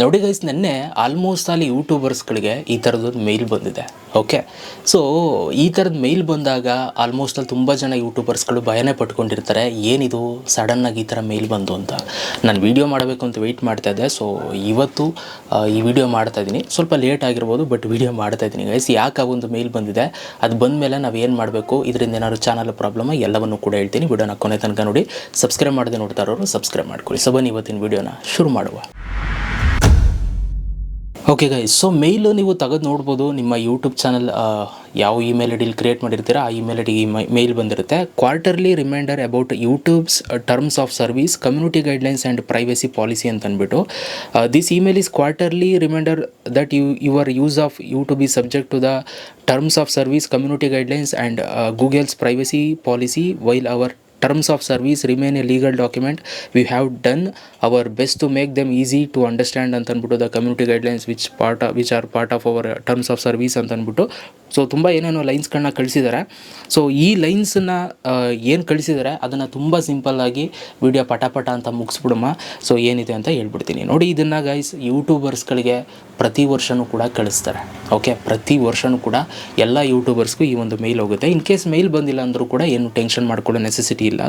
ನೋಡಿ ಗೈಸ್, ನೆನ್ನೆ ಆಲ್ಮೋಸ್ಟ್ ಅಲ್ಲಿ ಯೂಟ್ಯೂಬರ್ಸ್ಗಳಿಗೆ ಈ ಥರದೊಂದು ಮೇಲ್ ಬಂದಿದೆ. ಓಕೆ, ಸೊ ಈ ಥರದ ಮೇಲ್ ಬಂದಾಗ ಆಲ್ಮೋಸ್ಟ್ ಅಲ್ಲಿ ತುಂಬ ಜನ ಯೂಟ್ಯೂಬರ್ಸ್ಗಳು ಭಯನೇ ಪಟ್ಕೊಂಡಿರ್ತಾರೆ. ಏನಿದು ಸಡನ್ನಾಗಿ ಈ ಥರ ಮೇಲ್ ಬಂದು ಅಂತ. ನಾನು ವೀಡಿಯೋ ಮಾಡಬೇಕು ಅಂತ ವೆಯ್ಟ್ ಮಾಡ್ತಾಯಿದ್ದೆ. ಸೊ ಇವತ್ತು ಈ ವಿಡಿಯೋ ಮಾಡ್ತಾಯಿದ್ದೀನಿ. ಸ್ವಲ್ಪ ಲೇಟ್ ಆಗಿರ್ಬೋದು, ಬಟ್ ವೀಡಿಯೋ ಮಾಡ್ತಾಯಿದ್ದೀನಿ ಗೈಸ್. ಯಾಕೆ ಒಂದು ಮೇಲ್ ಬಂದಿದೆ, ಅದು ಬಂದ ಮೇಲೆ ನಾವು ಏನು ಮಾಡಬೇಕು, ಇದರಿಂದ ಏನಾದ್ರು ಚಾನಲ್ ಪ್ರಾಬ್ಲಮ್ ಎಲ್ಲವನ್ನೂ ಕೂಡ ಹೇಳ್ತೀನಿ. ವಿಡಿಯೋನ ಕೊನೆ ತನಕ ನೋಡಿ. ಸಬ್ಸ್ಕ್ರೈಬ್ ಮಾಡದೆ ನೋಡ್ತಾ ಇರೋರು ಸಬ್ಸ್ಕ್ರೈಬ್ ಮಾಡ್ಕೊಳ್ಳಿ. ಸೊ ಬನ್ನಿ ಇವತ್ತಿನ ವಿಡಿಯೋನ ಶುರು ಮಾಡುವ. ಓಕೆ ಗೈಸ್, ಸೊ ಮೇಲ್ ನೀವು ತೆಗೆದು ನೋಡ್ಬೋದು. ನಿಮ್ಮ ಯೂಟ್ಯೂಬ್ ಚಾನಲ್ ಯಾವ ಇಮೇಲ್ ಐ ಡಿಲಿ ಕ್ರಿಯೇಟ್ ಮಾಡಿರ್ತೀರ ಆ ಇಮೇಲ್ ಐ ಡಿಗೆ ಮೇಲ್ ಬಂದಿರುತ್ತೆ. Quarterly reminder about YouTube's terms of service, community guidelines and privacy policy ಅಂತ ಅಂದ್ಬಿಟ್ಟು this email is quarterly reminder that your use of YouTube is subject to the terms of service, community guidelines and Google's privacy policy. While our terms of service remain a legal document, we have done our best to make them easy to understand ಅಂತ ಅಂದ್ಬಿಟ್ಟು the community guidelines which are part of our terms of service ಅಂತ ಅಂದ್ಬಿಟ್ಟು so ತುಂಬ ಏನೇನೋ ಲೈನ್ಸ್ಗಳನ್ನ ಕಳಿಸಿದ್ದಾರೆ. So ಈ ಲೈನ್ಸನ್ನು ಏನು ಕಳಿಸಿದ್ದಾರೆ ಅದನ್ನು ತುಂಬ ಸಿಂಪಲ್ಲಾಗಿ ವಿಡಿಯೋ ಪಟ ಅಂತ ಮುಗಿಸ್ಬಿಡಮ್ಮ. ಸೊ ಏನಿದೆ ಅಂತ ಹೇಳ್ಬಿಡ್ತೀನಿ ನೋಡಿ. ಇದನ್ನು ಗೈಸ್ ಯೂಟ್ಯೂಬರ್ಸ್ಗಳಿಗೆ ಪ್ರತಿ ವರ್ಷವೂ ಕೂಡ ಕಳಿಸ್ತಾರೆ. ಓಕೆ, ಪ್ರತಿ ವರ್ಷವೂ ಕೂಡ ಎಲ್ಲ ಯೂಟ್ಯೂಬರ್ಸ್ಗೂ ಈ ಒಂದು ಮೇಲ್ ಹೋಗುತ್ತೆ. ಇನ್ ಕೇಸ್ ಮೇಲ್ ಬಂದಿಲ್ಲ ಅಂದರೂ ಕೂಡ ಏನು ಟೆನ್ಷನ್ ಮಾಡ್ಕೊಳ್ಳೋ ನೆಸೆಸಿಟಿ ಇಲ್ಲ.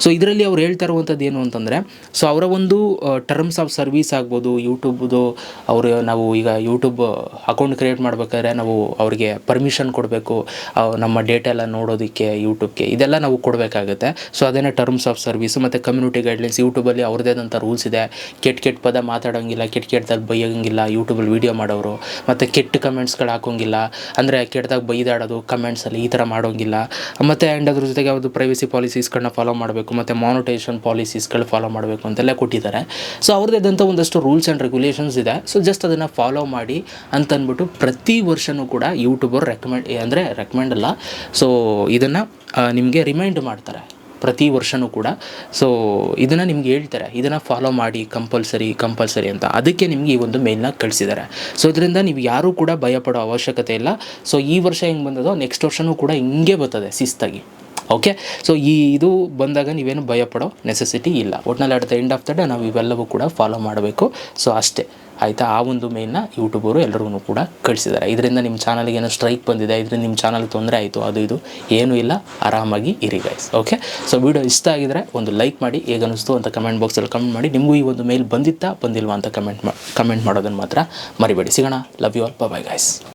ಸೊ ಇದರಲ್ಲಿ ಅವ್ರು ಹೇಳ್ತಾ ಇರುವಂಥದ್ದು ಏನು ಅಂತಂದರೆ, ಸೊ ಅವರ ಒಂದು ಟರ್ಮ್ಸ್ ಆಫ್ ಸರ್ವಿಸ್ ಆಗ್ಬೋದು, ಯೂಟ್ಯೂಬ್ದು ನಾವು ಈಗ ಯೂಟ್ಯೂಬ್ ಅಕೌಂಟ್ ಕ್ರಿಯೇಟ್ ಮಾಡ್ಬೇಕಾದ್ರೆ ನಾವು ಅವರಿಗೆ ಪರ್ಮಿಷನ್ ಕೊಡಬೇಕು, ನಮ್ಮ ಡೇಟಾ ಎಲ್ಲ ನೋಡೋದಕ್ಕೆ ಯೂಟ್ಯೂಬ್ಗೆ, ಇದೆಲ್ಲ ನಾವು ಕೊಡಬೇಕಾಗುತ್ತೆ. ಸೊ ಅದೇನೇ ಟರ್ಮ್ಸ್ ಆಫ್ ಸರ್ವಿಸ್ ಮತ್ತು ಕಮ್ಯುನಿಟಿ ಗೈಡ್ಲೈನ್ಸ್. ಯೂಟ್ಯೂಬಲ್ಲಿ ಅವ್ರದ್ದೇ ಆದಂಥ ರೂಲ್ಸ್ ಇದೆ. ಕೆಟ್ಟ ಪದ ಮಾತಾಡೋಂಗಿಲ್ಲ, ಕೆಟ್ಟದಾಗಿ ಬೈಯೋಂಗಿಲ್ಲ ಯೂಟ್ಯೂಬಲ್ಲಿ ವೀಡಿಯೋ ಮಾಡೋರು, ಮತ್ತು ಕೆಟ್ಟ ಕಮೆಂಟ್ಸ್ಗಳು ಹಾಕೋಂಗಿಲ್ಲ, ಅಂದರೆ ಕೆಟ್ಟದಾಗಿ ಬೈದಾಡೋದು ಕಮೆಂಟ್ಸಲ್ಲಿ ಈ ಥರ ಮಾಡೋಂಗಿಲ್ಲ. ಮತ್ತು ಆ್ಯಂಡ್ ಅದ್ರ ಜೊತೆಗೆ ಯಾವುದು ಪ್ರೈವಸಿ ಪಾಲಿಸೀಸ್ಗಳನ್ನ ಫಾಲೋ ಮಾಡಬೇಕು, ಮತ್ತು ಮಾನಿಟೈಸೇಷನ್ ಪಾಲಿಸೀಸ್ಗಳು ಫಾಲೋ ಮಾಡಬೇಕು ಅಂತೆಲ್ಲ ಕೊಟ್ಟಿದ್ದಾರೆ. ಸೊ ಅವ್ರದ್ದೇ ಆದಂಥ ಒಂದಷ್ಟು ರೂಲ್ಸ್ ಆ್ಯಂಡ್ ರೆಗ್ಯುಲೇಷನ್ಸ್ ಇದೆ. ಸೊ ಜಸ್ಟ್ ಅದನ್ನು ಫಾಲೋ ಮಾಡಿ ಅಂತಂದ್ಬಿಟ್ಟು ಪ್ರತಿ ವರ್ಷವೂ ಕೂಡ ಯೂಟ್ಯೂಬರ್ ರೆಕಮೆಂಡ್ ಅಲ್ಲ, ಸೊ ಇದನ್ನು ನಿಮಗೆ ರಿಮೈಂಡ್ ಮಾಡ್ತಾರೆ ಪ್ರತಿ ವರ್ಷವೂ ಕೂಡ. ಸೊ ಇದನ್ನು ನಿಮ್ಗೆ ಹೇಳ್ತಾರೆ, ಇದನ್ನು ಫಾಲೋ ಮಾಡಿ ಕಂಪಲ್ಸರಿ ಅಂತ. ಅದಕ್ಕೆ ನಿಮ್ಗೆ ಈ ಒಂದು ಮೇಲ್ನ ಕಳಿಸಿದ್ದಾರೆ. ಸೊ ಇದರಿಂದ ನೀವು ಯಾರೂ ಕೂಡ ಭಯಪಡೋ ಅವಶ್ಯಕತೆ ಇಲ್ಲ. ಸೊ ಈ ವರ್ಷ ಹೆಂಗೆ ಬಂದದೋ ನೆಕ್ಸ್ಟ್ ವರ್ಷವೂ ಕೂಡ ಹಿಂಗೆ ಬರ್ತದೆ ಶಿಸ್ತಾಗಿ. ಓಕೆ, ಸೊ ಇದು ಬಂದಾಗ ನೀವೇನು ಭಯಪಡೋ ನೆಸೆಸಿಟಿ ಇಲ್ಲ. ಒಟ್ನಲ್ಲಿ at the end of the day ನಾವು ಇವೆಲ್ಲವೂ ಕೂಡ ಫಾಲೋ ಮಾಡಬೇಕು. ಸೊ ಅಷ್ಟೇ ಆಯಿತಾ. ಆ ಒಂದು ಮೇಲ್ನ ಯೂಟ್ಯೂಬರು ಎಲ್ಲರಿಗೂ ಕೂಡ ಕಳಿಸಿದ್ದಾರೆ. ಇದರಿಂದ ನಿಮ್ಮ ಚಾನಲ್ಗೆ ಏನೋ ಸ್ಟ್ರೈಕ್ ಬಂದಿದೆ, ಇದರಿಂದ ನಿಮ್ಮ ಚಾನಲ್ಗೆ ತೊಂದರೆ ಆಯಿತು, ಅದು ಇದು ಏನೂ ಇಲ್ಲ, ಆರಾಮಾಗಿ ಇರಿ ಗೈಸ್. ಓಕೆ, ಸೊ ವಿಡಿಯೋ ಇಷ್ಟ ಆಗಿದರೆ ಒಂದು ಲೈಕ್ ಮಾಡಿ, ಹೇಗೆ ಅನ್ನಿಸ್ತು ಅಂತ ಕಮೆಂಟ್ ಬಾಕ್ಸಲ್ಲಿ ಕಮೆಂಟ್ ಮಾಡಿ. ನಿಮಗೂ ಈ ಒಂದು ಮೇಲ್ ಬಂದಿಲ್ವಾ ಅಂತ ಕಮೆಂಟ್ ಮಾಡೋದನ್ನು ಮಾತ್ರ ಮರಿಬೇಡಿ. ಸಿಗೋಣ. Love you all. Bye guys.